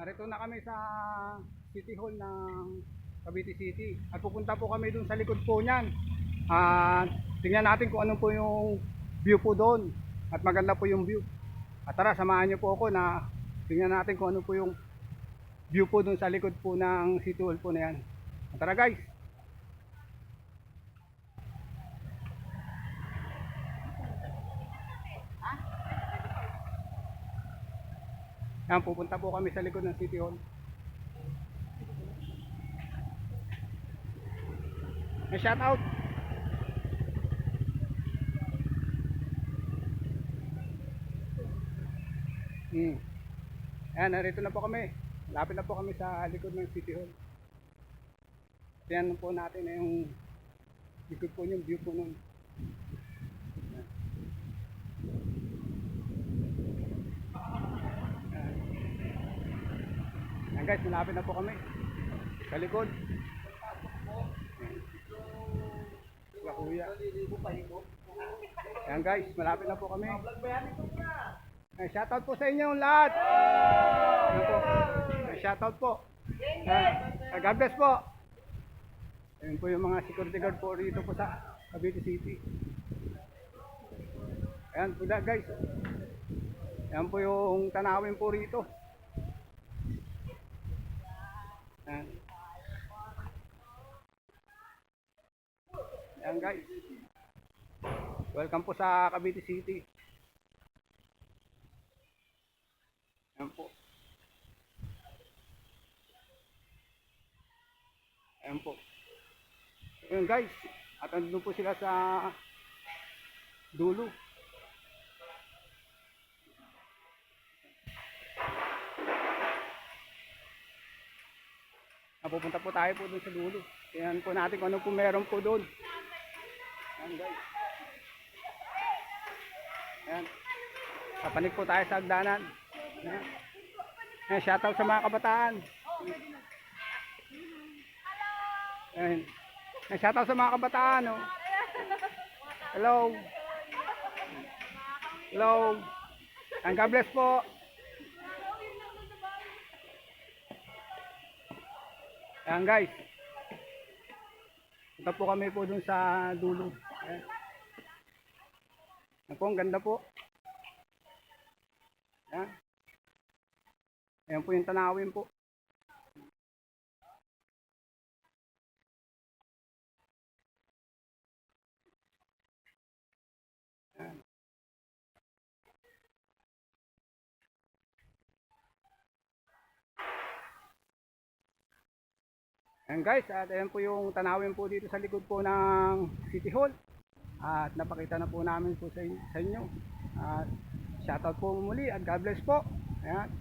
Narito na kami sa City Hall ng Cavite City. At pupunta po kami dun sa likod po niyan. At tingnan natin kung ano po yung view po doon. At maganda po yung view. At tara, samahan niyo po ako na tingnan natin kung ano po yung view po doon sa likod po ng City Hall po na yan. At tara guys. Yan, pupunta po kami sa likod ng City Hall. May shout out. Ayan, narito na po kami. Lapit na po kami sa likod ng City Hall. Tingnan po natin na yung likod po yung view po nun. Ayan guys, malapit na po kami sa likod. Sa kuya. Ayan guys, malapit na po kami. Shoutout po sa inyo lahat. Ayan po. Shoutout po. God bless po. Ayan po yung mga security guard po rito po sa Cavite City. Ayan po guys. Ayan po yung tanawin po rito. Ayan. Ayan guys. Welcome po sa Cavite City. Ayan po. Ayan po. Ayan guys. At andun po sila sa dulo. Napupunta po tayo po dun sa dulo. Tingnan po natin kung ano po meron po doon. Ayan guys. Ayan. Papanik po tayo sa hagdanan. Ayan. Ayan, shoutout sa mga kabataan. Ayan. Ayan, shoutout sa mga kabataan. Oh. Hello. Hello. And God bless po. Ayan guys. Punta po kami po dun sa dulo. Ayan. Ayan po, ang ganda po. Ayan. Ayan po yung tanawin po. Ayan. Ayan guys, at ayan po yung tanawin po dito sa likod po ng City Hall. At napakita na po namin po sa inyo. At shoutout po muli at God bless po. Ayan.